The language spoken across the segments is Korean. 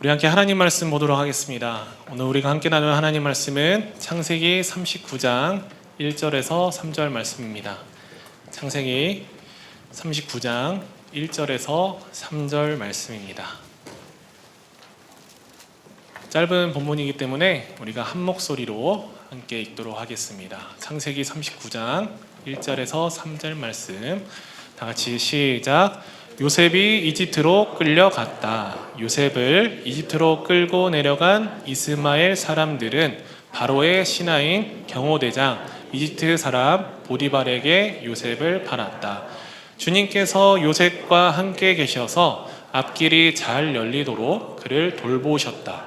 우리 함께 하나님 말씀 보도록 하겠습니다. 오늘 우리가 함께 나눌 하나님 말씀은 창세기 39장 1절에서 3절 말씀입니다. 창세기 39장 1절에서 3절 말씀입니다. 짧은 본문이기 때문에 우리가 한 목소리로 함께 읽도록 하겠습니다. 창세기 39장 1절에서 3절 말씀 다 같이 시작. 요셉이 이집트로 끌려갔다. 요셉을 이집트로 끌고 내려간 이스마엘 사람들은 바로의 신하인 경호대장 이집트 사람 보디발에게 요셉을 팔았다. 주님께서 요셉과 함께 계셔서 앞길이 잘 열리도록 그를 돌보셨다.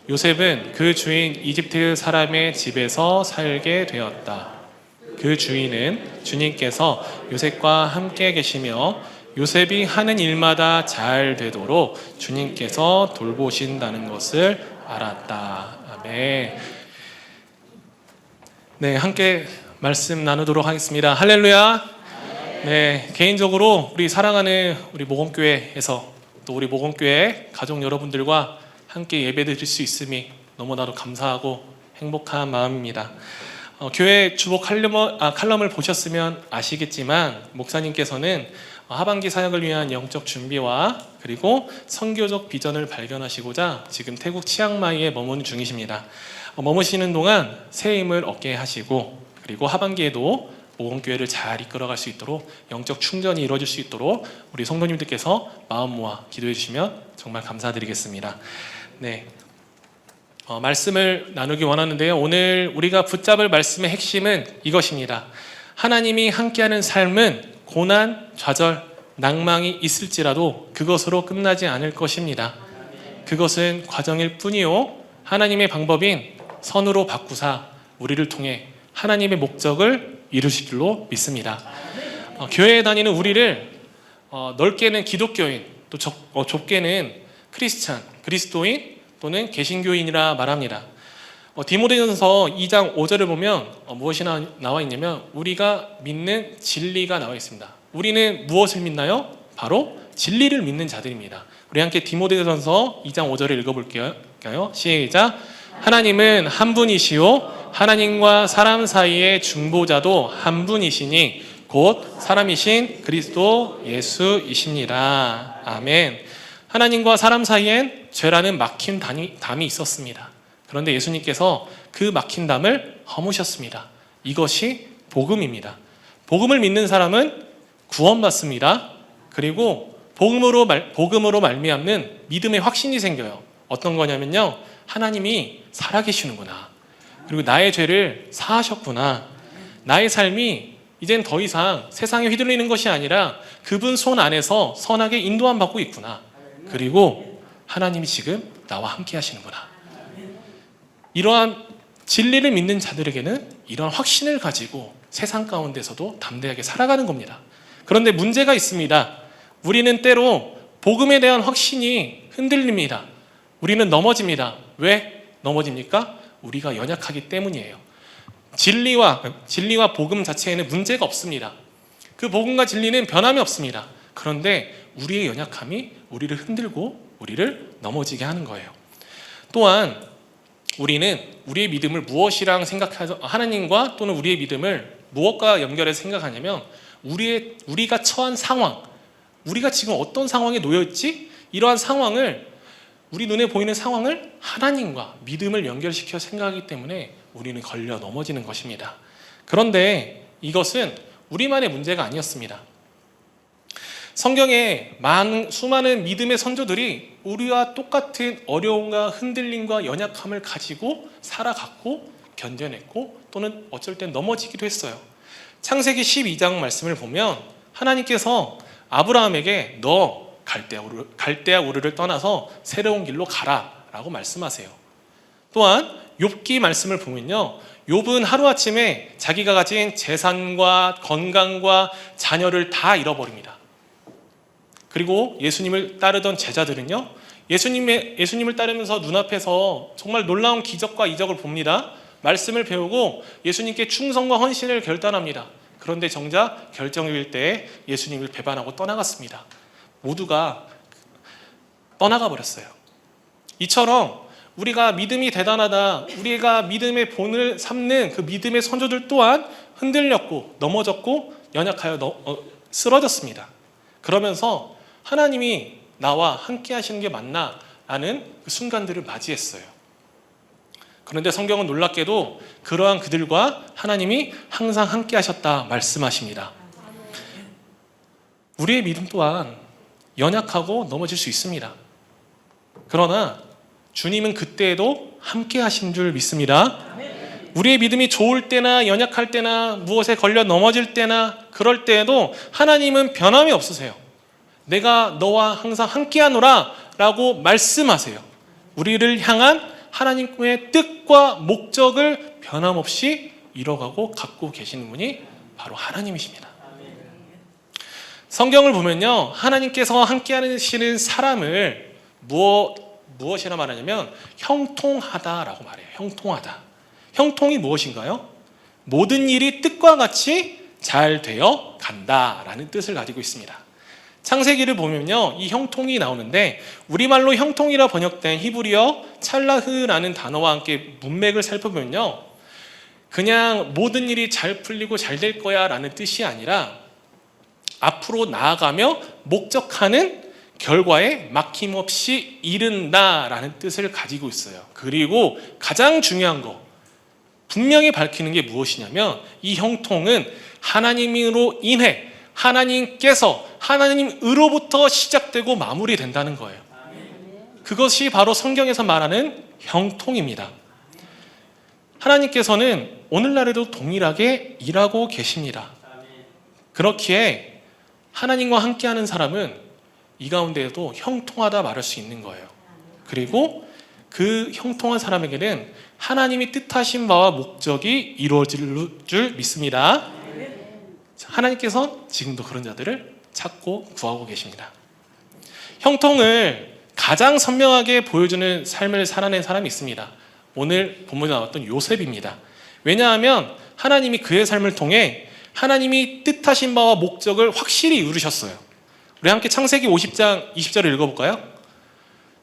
요셉은 그 주인 이집트 사람의 집에서 살게 되었다. 그 주인은 주님께서 요셉과 함께 계시며 요셉이 하는 일마다 잘 되도록 주님께서 돌보신다는 것을 알았다. 아멘. 네, 함께 말씀 나누도록 하겠습니다. 할렐루야. 네, 개인적으로 우리 사랑하는 우리 모건교회에서 또 우리 모건교회 가족 여러분들과 함께 예배드릴 수 있음이 너무나도 감사하고 행복한 마음입니다. 교회 주보 칼럼을 보셨으면 아시겠지만 목사님께서는 하반기 사역을 위한 영적 준비와 그리고 선교적 비전을 발견하시고자 지금 태국 치앙마이에 머무는 중이십니다. 머무시는 동안 새 힘을 얻게 하시고 그리고 하반기에도 모건교회를 잘 이끌어갈 수 있도록 영적 충전이 이루어질 수 있도록 우리 성도님들께서 마음 모아 기도해 주시면 정말 감사드리겠습니다. 네, 말씀을 나누기 원하는데요. 오늘 우리가 붙잡을 말씀의 핵심은 이것입니다. 하나님이 함께하는 삶은 고난, 좌절, 낭망이 있을지라도 그것으로 끝나지 않을 것입니다. 그것은 과정일 뿐이요 하나님의 방법인 선으로 바꾸사 우리를 통해 하나님의 목적을 이루실 줄로 믿습니다. 교회에 다니는 우리를 넓게는 기독교인, 또 좁게는 크리스찬, 그리스도인 또는 개신교인이라 말합니다. 디모데전서 2장 5절을 보면 무엇이 나와 있냐면 우리가 믿는 진리가 나와 있습니다. 우리는 무엇을 믿나요? 바로 진리를 믿는 자들입니다. 우리 함께 디모데전서 2장 5절을 읽어볼게요. 시작. 하나님은 한 분이시요 하나님과 사람 사이의 중보자도 한 분이시니 곧 사람이신 그리스도 예수이십니다. 아멘. 하나님과 사람 사이엔 죄라는 막힌 담이 있었습니다. 그런데 예수님께서 그 막힌 담을 허무셨습니다. 이것이 복음입니다. 복음을 믿는 사람은 구원받습니다. 그리고 복음으로 말미암는 믿음의 확신이 생겨요. 어떤 거냐면요, 하나님이 살아계시는구나. 그리고 나의 죄를 사하셨구나. 나의 삶이 이젠 더 이상 세상에 휘둘리는 것이 아니라 그분 손 안에서 선하게 인도함 받고 있구나. 그리고 하나님이 지금 나와 함께 하시는구나. 이러한 진리를 믿는 자들에게는 이러한 확신을 가지고 세상 가운데서도 담대하게 살아가는 겁니다. 그런데 문제가 있습니다. 우리는 때로 복음에 대한 확신이 흔들립니다. 우리는 넘어집니다. 왜 넘어집니까? 우리가 연약하기 때문이에요. 진리와 복음 자체에는 문제가 없습니다. 그 복음과 진리는 변함이 없습니다. 그런데 우리의 연약함이 우리를 흔들고 우리를 넘어지게 하는 거예요. 또한 우리는 우리의 믿음을 무엇이랑 생각하죠? 하나님과 또는 우리의 믿음을 무엇과 연결해서 생각하냐면 우리가 처한 상황, 우리가 지금 어떤 상황에 놓여 있지? 이러한 상황을, 우리 눈에 보이는 상황을 하나님과 믿음을 연결시켜 생각하기 때문에 우리는 걸려 넘어지는 것입니다. 그런데 이것은 우리만의 문제가 아니었습니다. 성경에 수많은 믿음의 선조들이 우리와 똑같은 어려움과 흔들림과 연약함을 가지고 살아갔고 견뎌냈고 또는 어쩔 땐 넘어지기도 했어요. 창세기 12장 말씀을 보면 하나님께서 아브라함에게 너 갈대아 우르를 떠나서 새로운 길로 가라 라고 말씀하세요. 또한 욥기 말씀을 보면요, 욥은 하루아침에 자기가 가진 재산과 건강과 자녀를 다 잃어버립니다. 그리고 예수님을 따르던 제자들은요, 예수님을 따르면서 눈앞에서 정말 놀라운 기적과 이적을 봅니다. 말씀을 배우고 예수님께 충성과 헌신을 결단합니다. 그런데 정작 결정일 때 예수님을 배반하고 떠나갔습니다. 모두가 떠나가 버렸어요. 이처럼 우리가 믿음이 대단하다, 우리가 믿음의 본을 삼는 그 믿음의 선조들 또한 흔들렸고 넘어졌고 연약하여 쓰러졌습니다. 그러면서 하나님이 나와 함께 하시는 게 맞나? 라는 그 순간들을 맞이했어요. 그런데 성경은 놀랍게도 그러한 그들과 하나님이 항상 함께 하셨다 말씀하십니다. 우리의 믿음 또한 연약하고 넘어질 수 있습니다. 그러나 주님은 그때에도 함께 하신 줄 믿습니다. 우리의 믿음이 좋을 때나 연약할 때나 무엇에 걸려 넘어질 때나 그럴 때에도 하나님은 변함이 없으세요. 내가 너와 항상 함께하노라 라고 말씀하세요. 우리를 향한 하나님의 뜻과 목적을 변함없이 이뤄가고 갖고 계시는 분이 바로 하나님이십니다. 성경을 보면요, 하나님께서 함께하시는 사람을 무엇이라 말하냐면 형통하다라고 말해요. 형통하다. 형통이 무엇인가요? 모든 일이 뜻과 같이 잘 되어 간다라는 뜻을 가지고 있습니다. 창세기를 보면요, 이 형통이 나오는데 우리말로 형통이라 번역된 히브리어 찰라흐라는 단어와 함께 문맥을 살펴보면요, 그냥 모든 일이 잘 풀리고 잘 될 거야 라는 뜻이 아니라 앞으로 나아가며 목적하는 결과에 막힘없이 이른다라는 뜻을 가지고 있어요. 그리고 가장 중요한 거, 분명히 밝히는 게 무엇이냐면 이 형통은 하나님으로 인해 하나님께서 하나님으로부터 시작되고 마무리된다는 거예요. 그것이 바로 성경에서 말하는 형통입니다. 하나님께서는 오늘날에도 동일하게 일하고 계십니다. 그렇기에 하나님과 함께하는 사람은 이 가운데에도 형통하다 말할 수 있는 거예요. 그리고 그 형통한 사람에게는 하나님이 뜻하신 바와 목적이 이루어질 줄 믿습니다. 하나님께서 지금도 그런 자들을 찾고 구하고 계십니다. 형통을 가장 선명하게 보여주는 삶을 살아낸 사람이 있습니다. 오늘 본문에 나왔던 요셉입니다. 왜냐하면 하나님이 그의 삶을 통해 하나님이 뜻하신 바와 목적을 확실히 이루셨어요. 우리 함께 창세기 50장 20절을 읽어볼까요?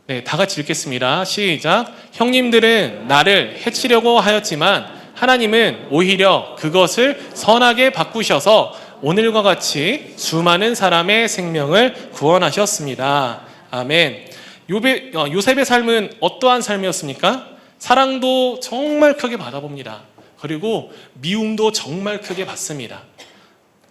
네, 다 같이 읽겠습니다. 시작. 형님들은 나를 해치려고 하였지만 하나님은 오히려 그것을 선하게 바꾸셔서 오늘과 같이 수많은 사람의 생명을 구원하셨습니다. 아멘. 요셉의 삶은 어떠한 삶이었습니까? 사랑도 정말 크게 받아봅니다. 그리고 미움도 정말 크게 받습니다.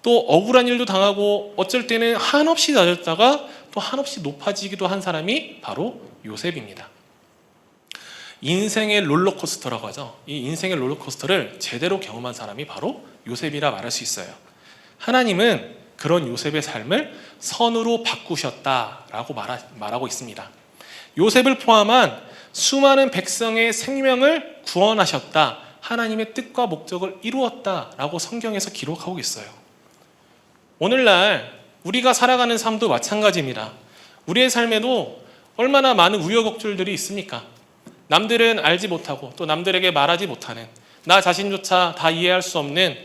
또 억울한 일도 당하고 어쩔 때는 한없이 낮았다가 또 한없이 높아지기도 한 사람이 바로 요셉입니다. 인생의 롤러코스터라고 하죠. 이 인생의 롤러코스터를 제대로 경험한 사람이 바로 요셉이라 말할 수 있어요. 하나님은 그런 요셉의 삶을 선으로 바꾸셨다라고 말하고 있습니다. 요셉을 포함한 수많은 백성의 생명을 구원하셨다. 하나님의 뜻과 목적을 이루었다라고 성경에서 기록하고 있어요. 오늘날 우리가 살아가는 삶도 마찬가지입니다. 우리의 삶에도 얼마나 많은 우여곡절들이 있습니까? 남들은 알지 못하고 또 남들에게 말하지 못하는, 나 자신조차 다 이해할 수 없는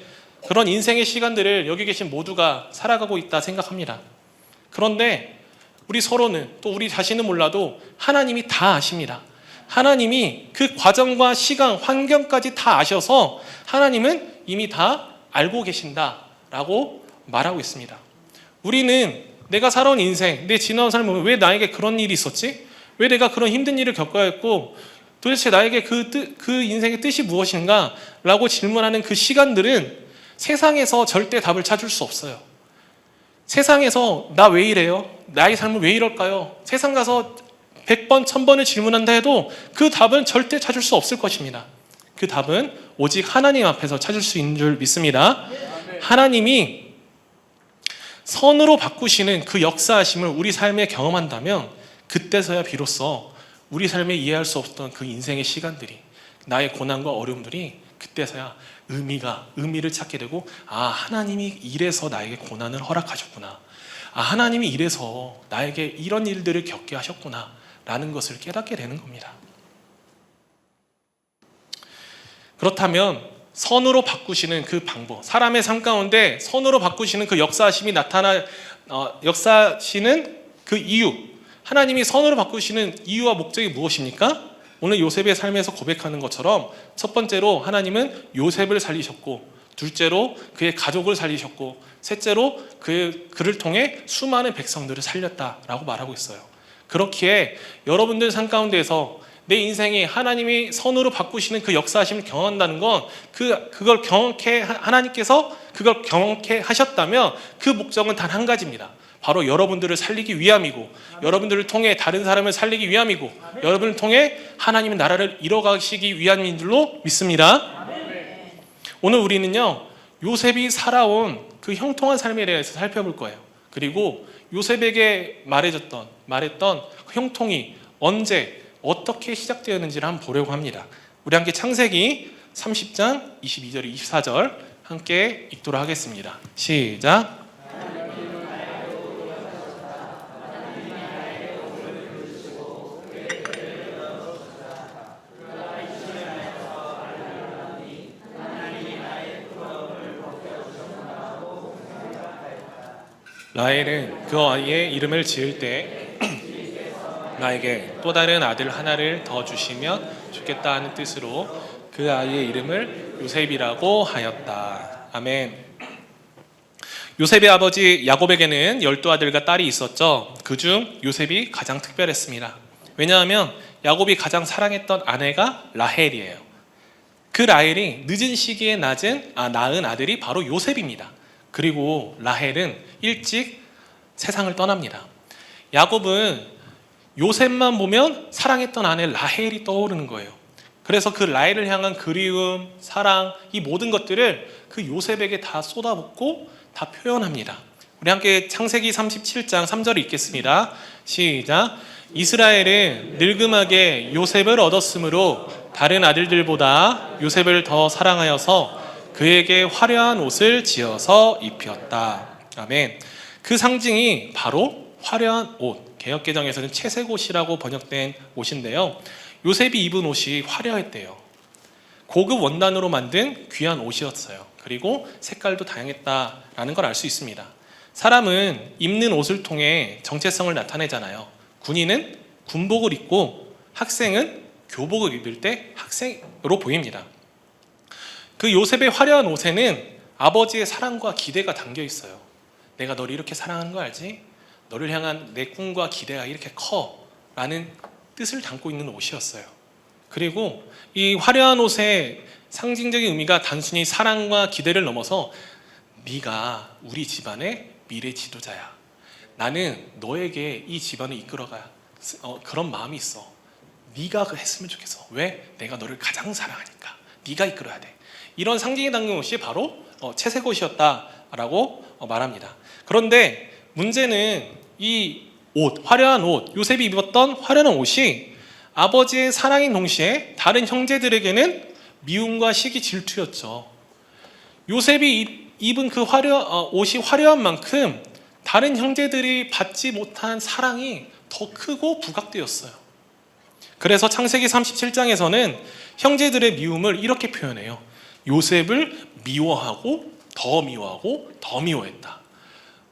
그런 인생의 시간들을 여기 계신 모두가 살아가고 있다 생각합니다. 그런데 우리 서로는, 또 우리 자신은 몰라도 하나님이 다 아십니다. 하나님이 그 과정과 시간, 환경까지 다 아셔서 하나님은 이미 다 알고 계신다라고 말하고 있습니다. 우리는 내가 살아온 인생, 내 지나온 삶을 보면 왜 나에게 그런 일이 있었지? 왜 내가 그런 힘든 일을 겪어야 했고 도대체 나에게 그 인생의 뜻이 무엇인가? 라고 질문하는 그 시간들은 세상에서 절대 답을 찾을 수 없어요. 세상에서 나 왜 이래요? 나의 삶은 왜 이럴까요? 세상 가서 100번, 1000번을 질문한다 해도 그 답은 절대 찾을 수 없을 것입니다. 그 답은 오직 하나님 앞에서 찾을 수 있는 줄 믿습니다. 하나님이 선으로 바꾸시는 그 역사하심을 우리 삶에 경험한다면 그때서야 비로소 우리 삶에 이해할 수 없었던 그 인생의 시간들이, 나의 고난과 어려움들이 그때서야 의미를 찾게 되고, 아, 하나님이 이래서 나에게 고난을 허락하셨구나. 아, 하나님이 이래서 나에게 이런 일들을 겪게 하셨구나 라는 것을 깨닫게 되는 겁니다. 그렇다면 선으로 바꾸시는 그 방법, 사람의 삶 가운데 선으로 바꾸시는 그 역사하심이 역사하시는 그 이유, 하나님이 선으로 바꾸시는 이유와 목적이 무엇입니까? 오늘 요셉의 삶에서 고백하는 것처럼 첫 번째로 하나님은 요셉을 살리셨고, 둘째로 그의 가족을 살리셨고, 셋째로 그를 통해 수많은 백성들을 살렸다라고 말하고 있어요. 그렇기에 여러분들 삶 가운데에서 내 인생이 하나님이 선으로 바꾸시는 그 역사하심을 경험한다는 건 그걸 경험케 하나님께서 그걸 경험케 하셨다면 그 목적은 단 한 가지입니다. 바로 여러분들을 살리기 위함이고, 여러분들을 통해 다른 사람을 살리기 위함이고, 여러분을 통해 하나님의 나라를 이뤄가시기 위함인 줄로 믿습니다. 오늘 우리는요, 요셉이 살아온 그 형통한 삶에 대해서 살펴볼 거예요. 그리고 요셉에게 말했던 그 형통이 언제 어떻게 시작되었는지를 한번 보려고 합니다. 우리 함께 창세기 30장 22절 24절 함께 읽도록 하겠습니다. 시작. 라헬은 그 아이의 이름을 지을 때 나에게 또 다른 아들 하나를 더 주시면 좋겠다 하는 뜻으로 그 아이의 이름을 요셉이라고 하였다. 아멘. 요셉의 아버지 야곱에게는 12아들과 딸이 있었죠. 그중 요셉이 가장 특별했습니다. 왜냐하면 야곱이 가장 사랑했던 아내가 라헬이에요. 그 라헬이 늦은 시기에 낳은 아들이 바로 요셉입니다. 그리고 라헬은 일찍 세상을 떠납니다. 야곱은 요셉만 보면 사랑했던 아내 라헬이 떠오르는 거예요. 그래서 그 라헬을 향한 그리움, 사랑, 이 모든 것들을 그 요셉에게 다 쏟아붓고 다 표현합니다. 우리 함께 창세기 37장 3절을 읽겠습니다. 시작. 이스라엘은 늙음하게 요셉을 얻었으므로 다른 아들들보다 요셉을 더 사랑하여서 그에게 화려한 옷을 지어서 입혔다. 아멘. 그 상징이 바로 화려한 옷, 개역개정에서는 채색 옷이라고 번역된 옷인데요. 요셉이 입은 옷이 화려했대요. 고급 원단으로 만든 귀한 옷이었어요. 그리고 색깔도 다양했다라는 걸 알 수 있습니다. 사람은 입는 옷을 통해 정체성을 나타내잖아요. 군인은 군복을 입고 학생은 교복을 입을 때 학생으로 보입니다. 그 요셉의 화려한 옷에는 아버지의 사랑과 기대가 담겨 있어요. 내가 너를 이렇게 사랑하는 거 알지? 너를 향한 내 꿈과 기대가 이렇게 커 라는 뜻을 담고 있는 옷이었어요. 그리고 이 화려한 옷의 상징적인 의미가 단순히 사랑과 기대를 넘어서 네가 우리 집안의 미래 지도자야. 나는 너에게 이 집안을 이끌어가 그런 마음이 있어. 네가 했으면 좋겠어. 왜? 내가 너를 가장 사랑하니까. 네가 이끌어야 돼. 이런 상징이 담긴 옷이 바로 채색 옷이었다라고 말합니다. 그런데 문제는 이 옷, 화려한 옷, 요셉이 입었던 화려한 옷이 아버지의 사랑인 동시에 다른 형제들에게는 미움과 시기, 질투였죠. 요셉이 입은 그 옷이 화려한 만큼 다른 형제들이 받지 못한 사랑이 더 크고 부각되었어요. 그래서 창세기 37장에서는 형제들의 미움을 이렇게 표현해요. 요셉을 미워하고 더 미워하고 더 미워했다.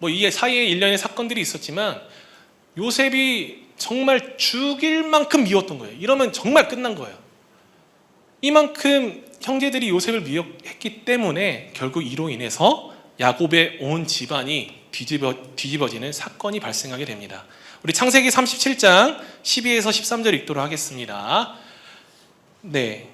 이 사이에 일련의 사건들이 있었지만 요셉이 정말 죽일 만큼 미웠던 거예요. 이러면 정말 끝난 거예요. 이만큼 형제들이 요셉을 미워했기 때문에 결국 이로 인해서 야곱의 온 집안이 뒤집어지는 사건이 발생하게 됩니다. 우리 창세기 37장 12에서 13절 읽도록 하겠습니다. 네.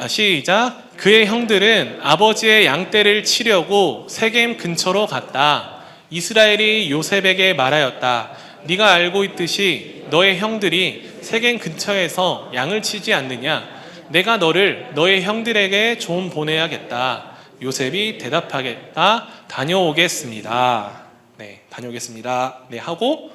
시작. 그의 형들은 아버지의 양떼를 치려고 세겜 근처로 갔다. 이스라엘이 요셉에게 말하였다. 네가 알고 있듯이 너의 형들이 세겜 근처에서 양을 치지 않느냐? 내가 너를 너의 형들에게 좀 보내야겠다. 요셉이 대답하겠다. 다녀오겠습니다. 네, 다녀오겠습니다. 네, 하고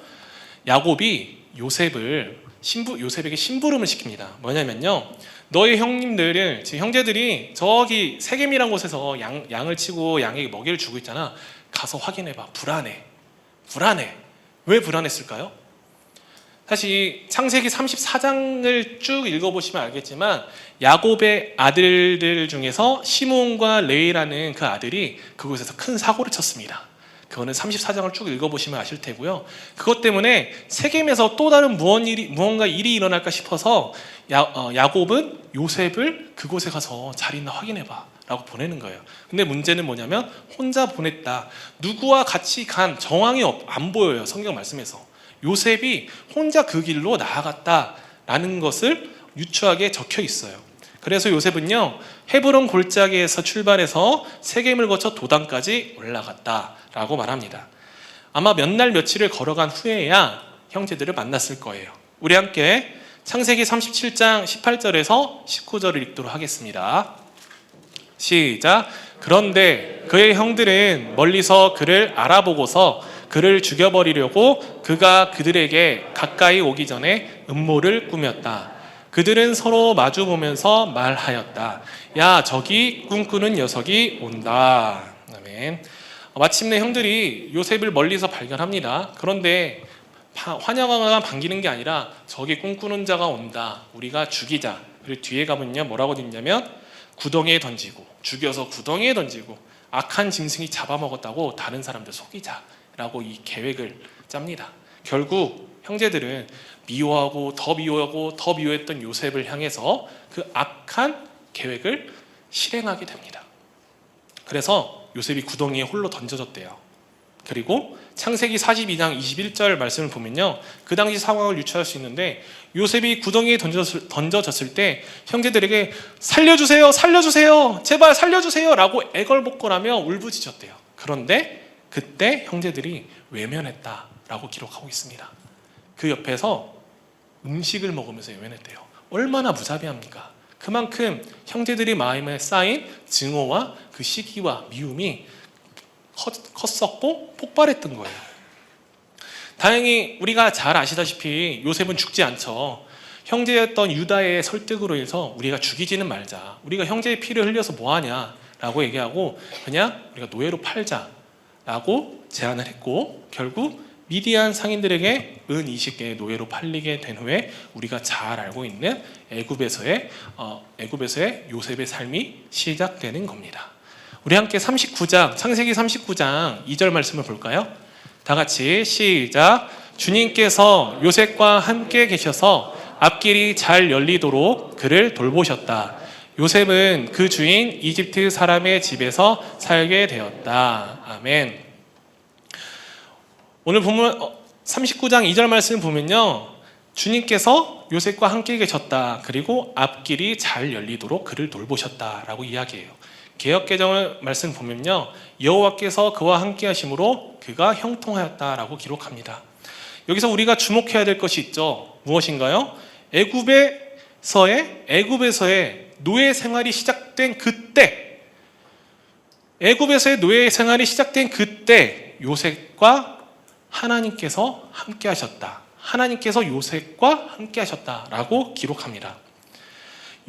야곱이 요셉에게 심부름을 시킵니다. 뭐냐면요, 너의 형님들을, 형제들이 저기 세겜이란 곳에서 양을 치고 양에게 먹이를 주고 있잖아. 가서 확인해봐. 불안해. 왜 불안했을까요? 사실 창세기 34장을 쭉 읽어보시면 알겠지만 야곱의 아들들 중에서 시몬과 레위라는 그 아들이 그곳에서 큰 사고를 쳤습니다. 그거는 34장을 쭉 읽어보시면 아실 테고요. 그것 때문에 세겜에서 또 다른 무언가 일이 일어날까 싶어서 야곱은 요셉을 그곳에 가서 잘 있나 확인해봐 라고 보내는 거예요. 근데 문제는 뭐냐면 혼자 보냈다. 누구와 같이 간 정황이 안 보여요. 성경 말씀에서. 요셉이 혼자 그 길로 나아갔다라는 것을 유추하게 적혀 있어요. 그래서 요셉은요, 헤브론 골짜기에서 출발해서 세겜을 거쳐 도단까지 올라갔다라고 말합니다. 아마 몇 날 며칠을 걸어간 후에야 형제들을 만났을 거예요. 우리 함께 창세기 37장 18절에서 19절을 읽도록 하겠습니다. 시작. 그런데 그의 형들은 멀리서 그를 알아보고서 그를 죽여버리려고 그가 그들에게 가까이 오기 전에 음모를 꾸몄다. 그들은 서로 마주보면서 말하였다. 야, 저기 꿈꾸는 녀석이 온다. 아멘. 마침내 형들이 요셉을 멀리서 발견합니다. 그런데 환영하거나 반기는 게 아니라 저기 꿈꾸는 자가 온다. 우리가 죽이자. 그리고 뒤에 가면요, 뭐라고 되어 있냐면 구덩이에 던지고, 죽여서 구덩이에 던지고, 악한 짐승이 잡아먹었다고 다른 사람들 속이자라고 이 계획을 짭니다. 결국 형제들은 미워하고 더 미워하고 더 미워했던 요셉을 향해서 그 악한 계획을 실행하게 됩니다. 그래서 요셉이 구덩이에 홀로 던져졌대요. 그리고 창세기 42장 21절 말씀을 보면요, 그 당시 상황을 유추할 수 있는데 요셉이 구덩이에 던져졌을 때 형제들에게 살려주세요, 살려주세요, 제발 살려주세요 라고 애걸복걸하며 울부짖었대요. 그런데 그때 형제들이 외면했다라고 기록하고 있습니다. 그 옆에서 음식을 먹으면서 외면했대요. 얼마나 무자비합니까? 그만큼 형제들이 마음에 쌓인 증오와 그 시기와 미움이 컸었고 폭발했던 거예요. 다행히 우리가 잘 아시다시피 요셉은 죽지 않죠. 형제였던 유다의 설득으로 해서 우리가 죽이지는 말자, 우리가 형제의 피를 흘려서 뭐하냐 라고 얘기하고 그냥 우리가 노예로 팔자라고 제안을 했고, 결국 미디안 상인들에게 은 20개의 노예로 팔리게 된 후에 우리가 잘 알고 있는 애굽에서의 요셉의 삶이 시작되는 겁니다. 우리 함께 39장, 창세기 39장 2절 말씀을 볼까요? 다 같이 시작. 주님께서 요셉과 함께 계셔서 앞길이 잘 열리도록 그를 돌보셨다. 요셉은 그 주인 이집트 사람의 집에서 살게 되었다. 아멘. 오늘 본문 39장 2절 말씀을 보면요, 주님께서 요셉과 함께 계셨다. 그리고 앞길이 잘 열리도록 그를 돌보셨다라고 이야기해요. 개역개정을 말씀 보면요, 여호와께서 그와 함께 하심으로 그가 형통하였다라고 기록합니다. 여기서 우리가 주목해야 될 것이 있죠. 무엇인가요? 애굽에서의 노예 생활이 시작된 그때, 애굽에서의 노예 생활이 시작된 그때 요셉과 하나님께서 함께 하셨다. 하나님께서 요셉과 함께 하셨다라고 기록합니다.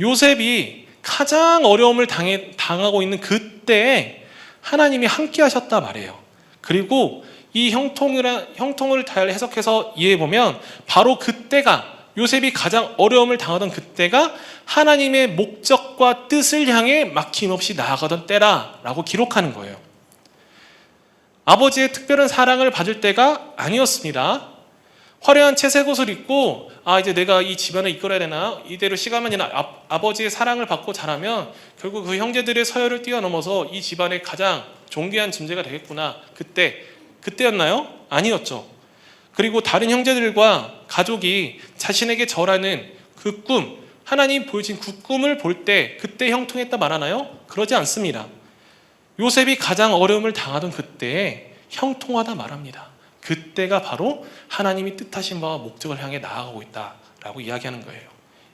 요셉이 가장 어려움을 당하고 있는 그때에 하나님이 함께 하셨다 말해요. 그리고 이 형통을 잘 해석해서 이해해보면 바로 그때가, 요셉이 가장 어려움을 당하던 그때가 하나님의 목적과 뜻을 향해 막힘없이 나아가던 때라라고 기록하는 거예요. 아버지의 특별한 사랑을 받을 때가 아니었습니다. 화려한 채색 옷을 입고 이제 내가 이 집안을 이끌어야 되나, 이대로 시간만 지나 아버지의 사랑을 받고 자라면 결국 그 형제들의 서열을 뛰어넘어서 이 집안의 가장 존귀한 존재가 되겠구나, 그때였나요? 아니었죠. 그리고 다른 형제들과 가족이 자신에게 절하는 그 꿈, 하나님 보여진 그 꿈을 볼 때 그때 형통했다 말하나요? 그러지 않습니다. 요셉이 가장 어려움을 당하던 그때에 형통하다 말합니다. 그때가 바로 하나님이 뜻하신 바와 목적을 향해 나아가고 있다라고 이야기하는 거예요.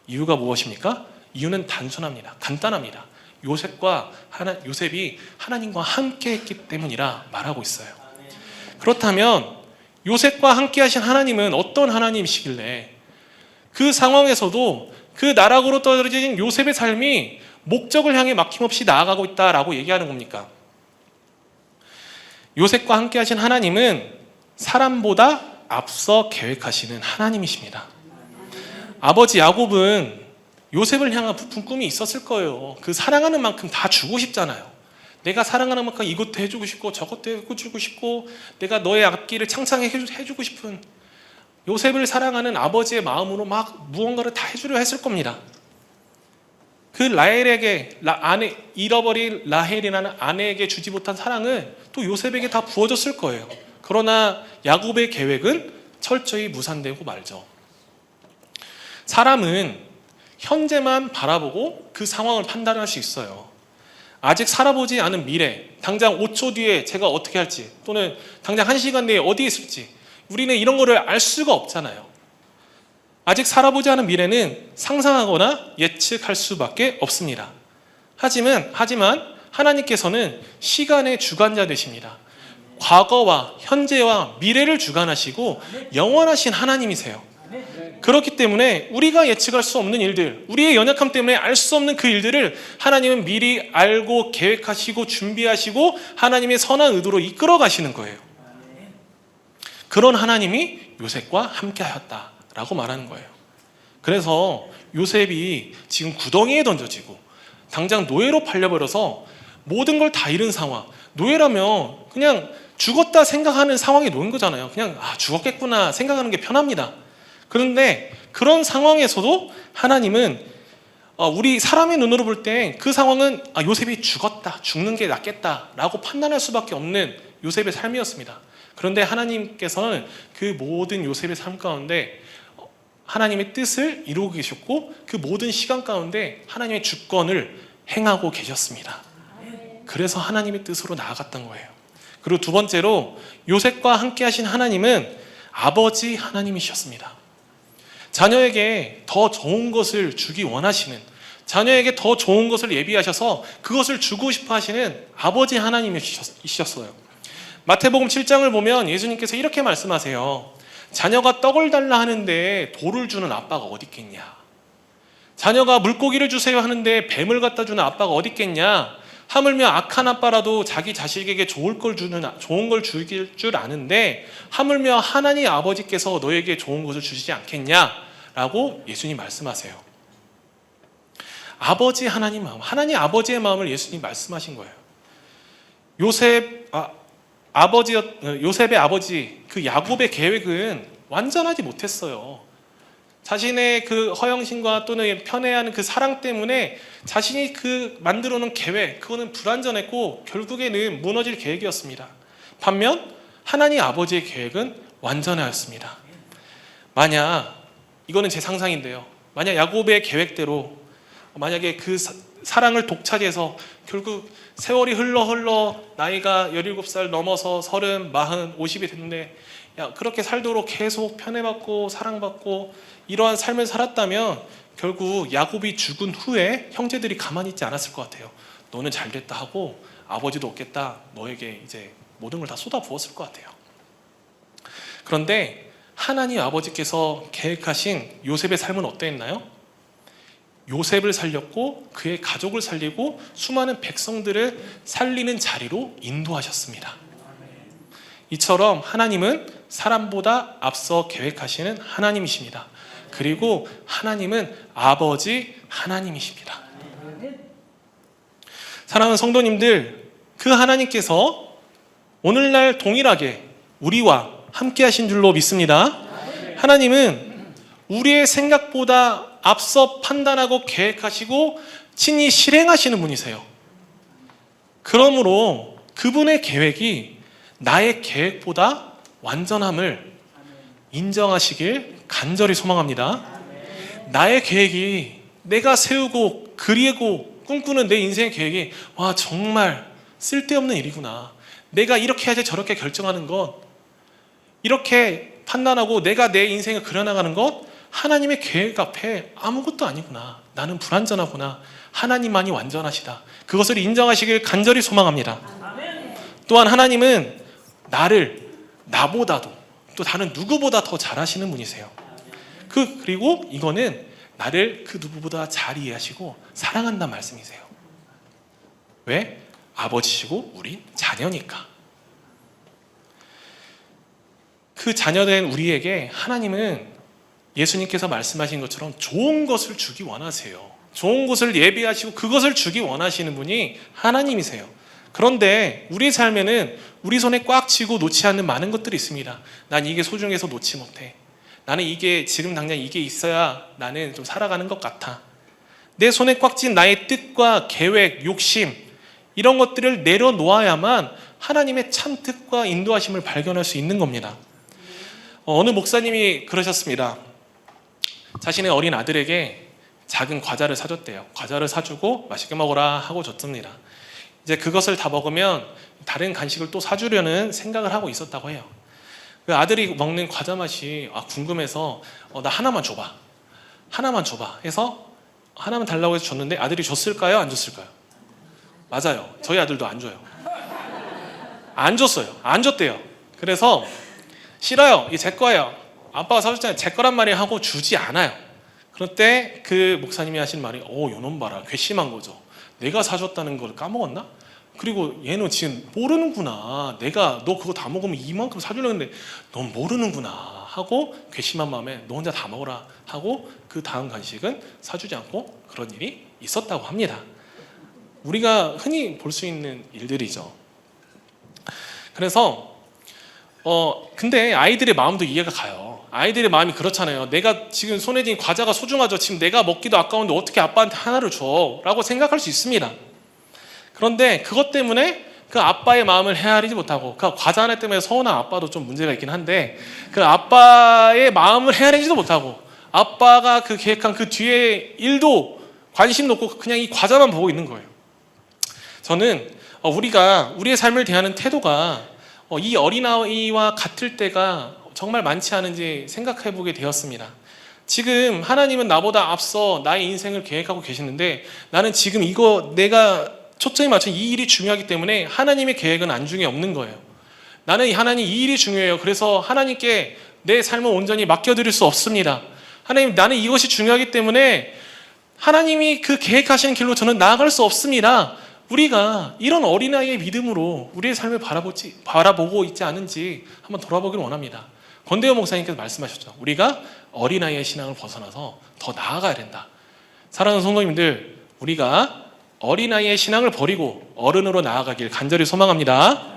이유가 무엇입니까? 이유는 단순합니다. 간단합니다. 요셉이 하나님과 함께 했기 때문이라 말하고 있어요. 그렇다면 요셉과 함께 하신 하나님은 어떤 하나님이시길래 그 상황에서도 그 나락으로 떨어진 요셉의 삶이 목적을 향해 막힘없이 나아가고 있다라고 얘기하는 겁니까? 요셉과 함께 하신 하나님은 사람보다 앞서 계획하시는 하나님이십니다. 아버지 야곱은 요셉을 향한 부푼 꿈이 있었을 거예요. 그 사랑하는 만큼 다 주고 싶잖아요. 내가 사랑하는 만큼 이것도 해주고 싶고 저것도 해주고 싶고 내가 너의 앞길을 창창히 해주고 싶은 요셉을 사랑하는 아버지의 마음으로 막 무언가를 다 해주려 했을 겁니다. 그 라헬에게 잃어버린 라헬이라는 아내에게 주지 못한 사랑을 또 요셉에게 다 부어줬을 거예요. 그러나 야곱의 계획은 철저히 무산되고 말죠. 사람은 현재만 바라보고 그 상황을 판단할 수 있어요. 아직 살아보지 않은 미래, 당장 5초 뒤에 제가 어떻게 할지 또는 당장 1시간 내에 어디에 있을지 우리는 이런 거를 알 수가 없잖아요. 아직 살아보지 않은 미래는 상상하거나 예측할 수밖에 없습니다. 하지만 하나님께서는 시간의 주관자 되십니다. 과거와 현재와 미래를 주관하시고 영원하신 하나님이세요. 그렇기 때문에 우리가 예측할 수 없는 일들, 우리의 연약함 때문에 알 수 없는 그 일들을 하나님은 미리 알고 계획하시고 준비하시고 하나님의 선한 의도로 이끌어 가시는 거예요. 그런 하나님이 요셉과 함께 하였다라고 말하는 거예요. 그래서 요셉이 지금 구덩이에 던져지고 당장 노예로 팔려버려서 모든 걸 다 잃은 상황, 노예라면 그냥 죽었다 생각하는 상황에 놓인 거잖아요. 그냥 죽었겠구나 생각하는 게 편합니다. 그런데 그런 상황에서도 하나님은 우리 사람의 눈으로 볼 때 그 상황은 요셉이 죽는 게 낫겠다라고 판단할 수밖에 없는 요셉의 삶이었습니다. 그런데 하나님께서는 그 모든 요셉의 삶 가운데 하나님의 뜻을 이루고 계셨고 그 모든 시간 가운데 하나님의 주권을 행하고 계셨습니다. 그래서 하나님의 뜻으로 나아갔던 거예요. 그리고 두 번째로 요셉과 함께 하신 하나님은 아버지 하나님이셨습니다. 자녀에게 더 좋은 것을 주기 원하시는, 자녀에게 더 좋은 것을 예비하셔서 그것을 주고 싶어 하시는 아버지 하나님이셨어요. 마태복음 7장을 보면 예수님께서 이렇게 말씀하세요. 자녀가 떡을 달라 하는데 돌을 주는 아빠가 어디 있겠냐? 자녀가 물고기를 주세요 하는데 뱀을 갖다 주는 아빠가 어디 있겠냐? 하물며 악한 아빠라도 자기 자식에게 좋은 걸 주길 줄 아는데 하물며 하나님 아버지께서 너에게 좋은 것을 주시지 않겠냐라고 예수님 말씀하세요. 아버지 하나님 마음, 하나님 아버지의 마음을 예수님 말씀하신 거예요. 요셉의 아버지 그 야곱의 계획은 완전하지 못했어요. 자신의 그 허영심과 또는 편애하는 그 사랑 때문에 자신이 그 만들어 놓은 계획, 그거는 불완전했고 결국에는 무너질 계획이었습니다. 반면 하나님 아버지의 계획은 완전하였습니다. 만약 이거는 제 상상인데요. 만약 야곱의 계획대로 만약에 그 사랑을 독차지해서 결국 세월이 흘러 나이가 17살 넘어서 30, 40, 50이 됐는데 그렇게 살도록 계속 편애받고 사랑받고 이러한 삶을 살았다면 결국 야곱이 죽은 후에 형제들이 가만히 있지 않았을 것 같아요. 너는 잘됐다 하고 아버지도 없겠다. 너에게 이제 모든 걸 다 쏟아부었을 것 같아요. 그런데 하나님 아버지께서 계획하신 요셉의 삶은 어떠했나요? 요셉을 살렸고 그의 가족을 살리고 수많은 백성들을 살리는 자리로 인도하셨습니다. 이처럼 하나님은 사람보다 앞서 계획하시는 하나님이십니다. 그리고 하나님은 아버지 하나님이십니다. 사랑하는 성도님들, 그 하나님께서 오늘날 동일하게 우리와 함께 하신 줄로 믿습니다. 하나님은 우리의 생각보다 앞서 판단하고 계획하시고 친히 실행하시는 분이세요. 그러므로 그분의 계획이 나의 계획보다 완전함을 인정하시길 간절히 소망합니다. 나의 계획이 내가 세우고 그리고 꿈꾸는 내 인생의 계획이 정말 쓸데없는 일이구나. 내가 이렇게 해야지 저렇게 결정하는 것, 이렇게 판단하고 내가 내 인생을 그려나가는 것, 하나님의 계획 앞에 아무것도 아니구나. 나는 불완전하구나. 하나님만이 완전하시다. 그것을 인정하시길 간절히 소망합니다. 또한 하나님은 나보다도 또 다른 누구보다 더 잘하시는 분이세요. 그리고 이거는 나를 그 누구보다 잘 이해하시고 사랑한다는 말씀이세요. 왜? 아버지시고 우린 자녀니까. 그 자녀된 우리에게 하나님은 예수님께서 말씀하신 것처럼 좋은 것을 주기 원하세요. 좋은 것을 예비하시고 그것을 주기 원하시는 분이 하나님이세요. 그런데 우리의 삶에는 우리 손에 꽉 쥐고 놓지 않는 많은 것들이 있습니다. 난 이게 소중해서 놓지 못해. 나는 이게 지금 당장 이게 있어야 나는 좀 살아가는 것 같아. 내 손에 꽉 쥔 나의 뜻과 계획, 욕심 이런 것들을 내려놓아야만 하나님의 참 뜻과 인도하심을 발견할 수 있는 겁니다. 어느 목사님이 그러셨습니다. 자신의 어린 아들에게 작은 과자를 사줬대요. 과자를 사주고 맛있게 먹어라 하고 줬습니다. 이제 그것을 다 먹으면 다른 간식을 또 사주려는 생각을 하고 있었다고 해요. 그 아들이 먹는 과자 맛이 궁금해서 나 하나만 줘봐. 하나만 줘봐 해서 하나만 달라고 해서 줬는데 아들이 줬을까요? 안 줬을까요? 맞아요. 저희 아들도 안 줘요. 안 줬어요. 안 줬대요. 그래서 싫어요. 이게 제 거예요. 아빠가 사줬잖아요. 제 거란 말이 하고 주지 않아요. 그럴 때 그 목사님이 하신 말이 요놈 봐라. 괘씸한 거죠. 내가 사줬다는 걸 까먹었나? 그리고 얘는 지금 모르는구나. 내가 너 그거 다 먹으면 이만큼 사주려고 했는데 넌 모르는구나 하고 괘씸한 마음에 너 혼자 다 먹어라 하고 그 다음 간식은 사주지 않고 그런 일이 있었다고 합니다. 우리가 흔히 볼 수 있는 일들이죠. 그래서 근데 아이들의 마음도 이해가 가요. 아이들의 마음이 그렇잖아요. 내가 지금 손에 쥔 과자가 소중하죠. 지금 내가 먹기도 아까운데 어떻게 아빠한테 하나를 줘? 라고 생각할 수 있습니다. 그런데 그것 때문에 그 아빠의 마음을 헤아리지 못하고 그 과자 하나 때문에 서운한 아빠도 좀 문제가 있긴 한데 그 아빠의 마음을 헤아리지도 못하고 아빠가 그 계획한 그 뒤에 일도 관심 놓고 그냥 이 과자만 보고 있는 거예요. 저는 우리가 우리의 삶을 대하는 태도가 이 어린아이와 같을 때가 정말 많지 않은지 생각해 보게 되었습니다. 지금 하나님은 나보다 앞서 나의 인생을 계획하고 계시는데 나는 지금 이거 내가 초점이 맞춘 이 일이 중요하기 때문에 하나님의 계획은 안중에 없는 거예요. 나는 하나님 이 일이 중요해요. 그래서 하나님께 내 삶을 온전히 맡겨드릴 수 없습니다. 하나님 나는 이것이 중요하기 때문에 하나님이 그 계획하시는 길로 저는 나아갈 수 없습니다. 우리가 이런 어린아이의 믿음으로 우리의 삶을 바라보고 있지 않은지 한번 돌아보기를 원합니다. 권대호 목사님께서 말씀하셨죠. 우리가 어린아이의 신앙을 벗어나서 더 나아가야 된다. 사랑하는 성도님들, 우리가 어린아이의 신앙을 버리고 어른으로 나아가길 간절히 소망합니다.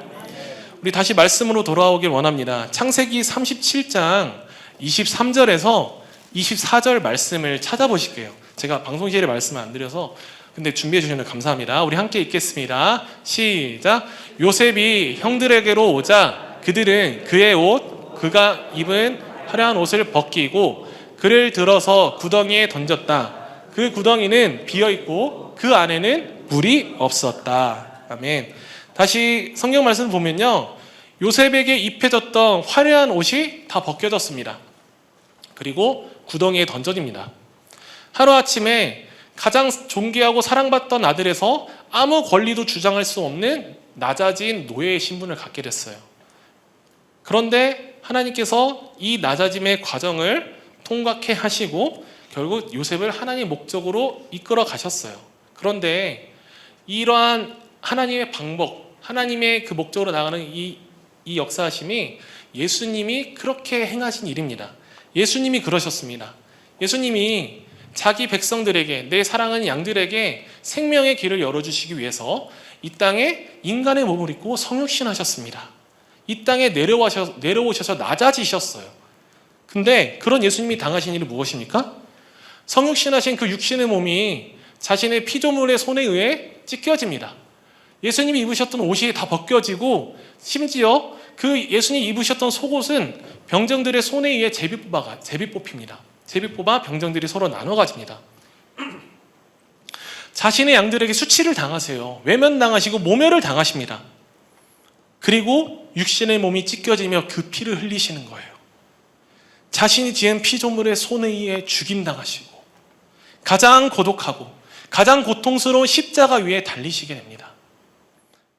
우리 다시 말씀으로 돌아오길 원합니다. 창세기 37장 23절에서 24절 말씀을 찾아보실게요. 제가 방송실에 말씀을 안 드려서 근데 준비해 주시면 감사합니다. 우리 함께 읽겠습니다. 시작. 요셉이 형들에게로 오자 그들은 그의 옷, 그가 입은 화려한 옷을 벗기고 그를 들어서 구덩이에 던졌다. 그 구덩이는 비어있고 그 안에는 물이 없었다. 아멘. 다시 성경 말씀을 보면요. 요셉에게 입혀졌던 화려한 옷이 다 벗겨졌습니다. 그리고 구덩이에 던져집니다. 하루아침에 가장 존귀하고 사랑받던 아들에서 아무 권리도 주장할 수 없는 낮아진 노예의 신분을 갖게 됐어요. 그런데 하나님께서 이 낮아짐의 과정을 통과케 하시고 결국 요셉을 하나님의 목적으로 이끌어 가셨어요. 그런데 이러한 하나님의 방법, 하나님의 그 목적으로 나가는 이 역사하심이 예수님이 그렇게 행하신 일입니다. 예수님이 그러셨습니다. 예수님이 자기 백성들에게 내 사랑하는 양들에게 생명의 길을 열어주시기 위해서 이 땅에 인간의 몸을 입고 성육신하셨습니다. 이 땅에 내려오셔서 낮아지셨어요. 근데 그런 예수님이 당하신 일이 무엇입니까? 성육신하신 그 육신의 몸이 자신의 피조물의 손에 의해 찢겨집니다. 예수님이 입으셨던 옷이 다 벗겨지고 심지어 그 예수님이 입으셨던 속옷은 병정들의 손에 의해 제비 뽑힙니다. 제비 뽑아 병정들이 서로 나눠 가집니다. 자신의 양들에게 수치를 당하세요. 외면당하시고 모멸을 당하십니다. 그리고 육신의 몸이 찢겨지며 그 피를 흘리시는 거예요. 자신이 지은 피조물의 손에 의해 죽임당하시고 가장 고독하고 가장 고통스러운 십자가 위에 달리시게 됩니다.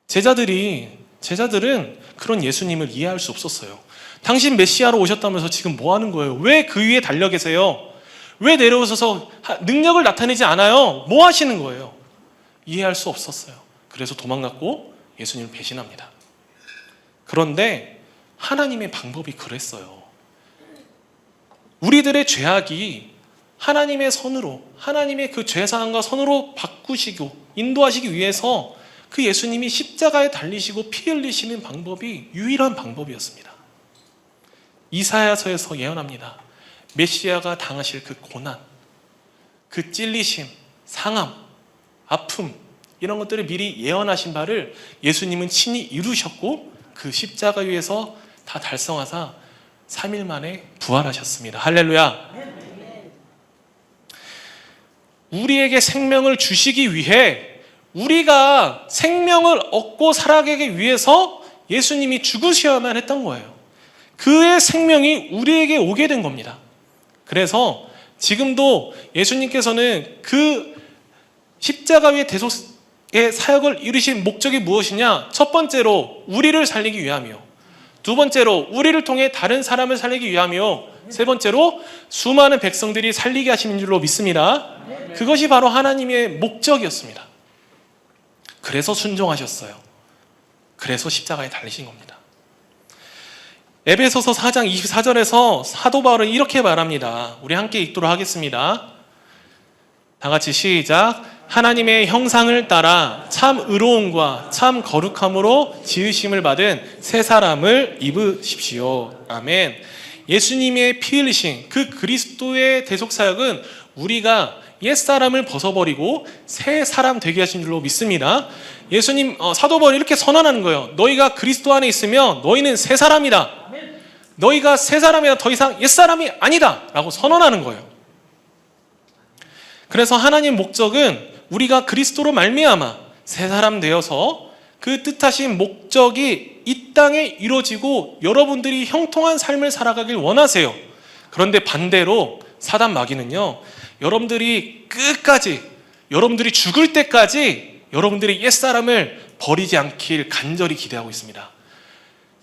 제자들은 그런 예수님을 이해할 수 없었어요. 당신 메시아로 오셨다면서 지금 뭐 하는 거예요? 왜 그 위에 달려 계세요? 왜 내려오셔서 능력을 나타내지 않아요? 뭐 하시는 거예요? 이해할 수 없었어요. 그래서 도망갔고 예수님을 배신합니다. 그런데 하나님의 방법이 그랬어요. 우리들의 죄악이 하나님의 선으로, 하나님의 그 죄사함과 선으로 바꾸시고 인도하시기 위해서 그 예수님이 십자가에 달리시고 피 흘리시는 방법이 유일한 방법이었습니다. 이사야서에서 예언합니다. 메시아가 당하실 그 고난, 그 찔리심, 상함, 아픔, 이런 것들을 미리 예언하신 바를 예수님은 친히 이루셨고 그 십자가 위에서 다 달성하사 3일 만에 부활하셨습니다. 할렐루야. 우리에게 생명을 주시기 위해, 우리가 생명을 얻고 살아가기 위해서 예수님이 죽으셔야만 했던 거예요. 그의 생명이 우리에게 오게 된 겁니다. 그래서 지금도 예수님께서는 그 십자가 위의 대속의 사역을 이루신 목적이 무엇이냐? 첫 번째로 우리를 살리기 위함이요, 두 번째로 우리를 통해 다른 사람을 살리기 위함이요, 세 번째로 수많은 백성들이 살리게 하시는 줄로 믿습니다. 그것이 바로 하나님의 목적이었습니다. 그래서 순종하셨어요. 그래서 십자가에 달리신 겁니다. 에베소서 4장 24절에서 사도 바울은 이렇게 말합니다. 우리 함께 읽도록 하겠습니다. 다 같이 시작. 하나님의 형상을 따라 참 의로움과 참 거룩함으로 지으심을 받은 새 사람을 입으십시오. 아멘. 예수님의 피 흘리신 그 그리스도의 대속사역은 우리가 옛사람을 벗어버리고 새 사람 되게 하신 줄로 믿습니다. 예수님, 사도 바울이 이렇게 선언하는 거예요. 너희가 그리스도 안에 있으면 너희는 새 사람이다. 너희가 새 사람이다. 더 이상 옛사람이 아니다 라고 선언하는 거예요. 그래서 하나님의 목적은 우리가 그리스도로 말미암아 새 사람 되어서 그 뜻하신 목적이 이 땅에 이루어지고 여러분들이 형통한 삶을 살아가길 원하세요. 그런데 반대로 사단 마귀는요, 여러분들이 끝까지, 여러분들이 죽을 때까지 여러분들이 옛사람을 버리지 않길 간절히 기대하고 있습니다.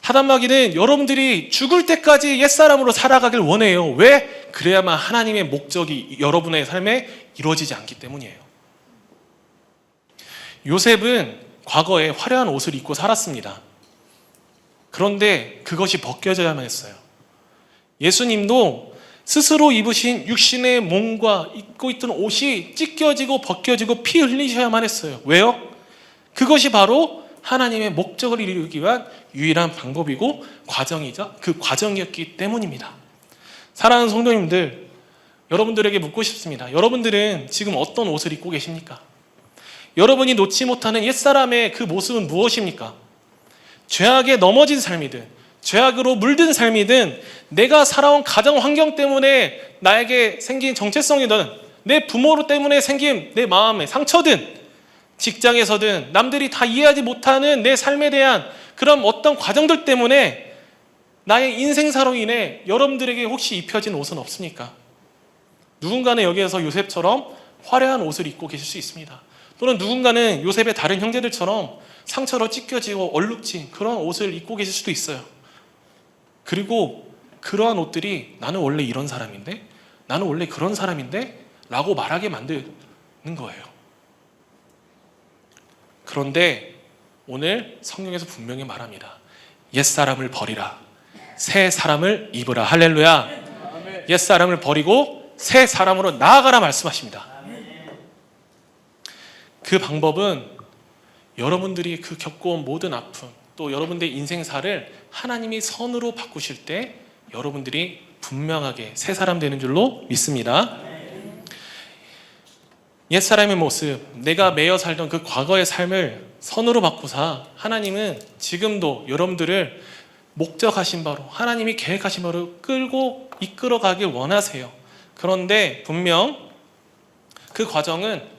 사단 마귀는 여러분들이 죽을 때까지 옛사람으로 살아가길 원해요. 왜? 그래야만 하나님의 목적이 여러분의 삶에 이루어지지 않기 때문이에요. 요셉은 과거에 화려한 옷을 입고 살았습니다. 그런데 그것이 벗겨져야만 했어요. 예수님도 스스로 입으신 육신의 몸과 입고 있던 옷이 찢겨지고 벗겨지고 피 흘리셔야만 했어요. 왜요? 그것이 바로 하나님의 목적을 이루기 위한 유일한 방법이고 과정이죠. 그 과정이었기 때문입니다. 사랑하는 성도님들, 여러분들에게 묻고 싶습니다. 여러분들은 지금 어떤 옷을 입고 계십니까? 여러분이 놓지 못하는 옛사람의 그 모습은 무엇입니까? 죄악에 넘어진 삶이든 죄악으로 물든 삶이든 내가 살아온 가정 환경 때문에 나에게 생긴 정체성이든 내 부모 때문에 생긴 내 마음의 상처든 직장에서든 남들이 다 이해하지 못하는 내 삶에 대한 그런 어떤 과정들 때문에 나의 인생사로 인해 여러분들에게 혹시 입혀진 옷은 없습니까? 누군가는 여기에서 요셉처럼 화려한 옷을 입고 계실 수 있습니다. 또는 누군가는 요셉의 다른 형제들처럼 상처로 찢겨지고 얼룩진 그런 옷을 입고 계실 수도 있어요. 그리고 그러한 옷들이 나는 원래 이런 사람인데, 나는 원래 그런 사람인데 라고 말하게 만드는 거예요. 그런데 오늘 성경에서 분명히 말합니다. 옛사람을 버리라, 새 사람을 입으라. 할렐루야. 옛사람을 버리고 새 사람으로 나아가라 말씀하십니다. 그 방법은 여러분들이 그 겪어온 모든 아픔, 또 여러분들의 인생사를 하나님이 선으로 바꾸실 때 여러분들이 분명하게 새 사람 되는 줄로 믿습니다. 옛사람의 모습, 내가 매여 살던 그 과거의 삶을 선으로 바꾸사 하나님은 지금도 여러분들을 목적하신 바로, 하나님이 계획하신 바로 끌고 이끌어가길 원하세요. 그런데 분명 그 과정은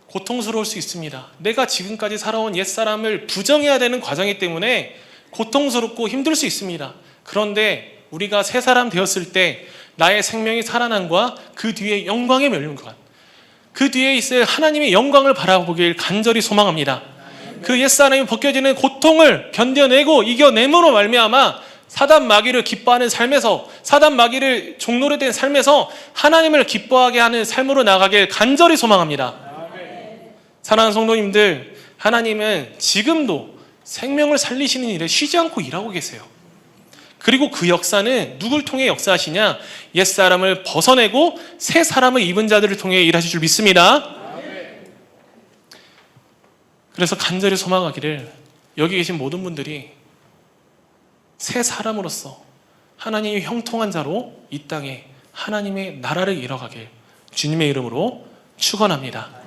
고통스러울 수 있습니다. 내가 지금까지 살아온 옛사람을 부정해야 되는 과정이기 때문에 고통스럽고 힘들 수 있습니다. 그런데 우리가 새 사람 되었을 때 나의 생명이 살아남과 그 뒤에 영광의 멸류관, 그 뒤에 있을 하나님의 영광을 바라보길 간절히 소망합니다. 그 옛사람이 벗겨지는 고통을 견뎌내고 이겨내므로 말미암아 사단 마귀를 기뻐하는 삶에서, 사단 마귀를 종로로 된 삶에서 하나님을 기뻐하게 하는 삶으로 나가길 간절히 소망합니다. 사랑하는 성도님들, 하나님은 지금도 생명을 살리시는 일에 쉬지 않고 일하고 계세요. 그리고 그 역사는 누굴 통해 역사하시냐? 옛사람을 벗어내고 새 사람을 입은 자들을 통해 일하실 줄 믿습니다. 그래서 간절히 소망하기를 여기 계신 모든 분들이 새 사람으로서 하나님이 형통한 자로 이 땅에 하나님의 나라를 이뤄가길 주님의 이름으로 축원합니다.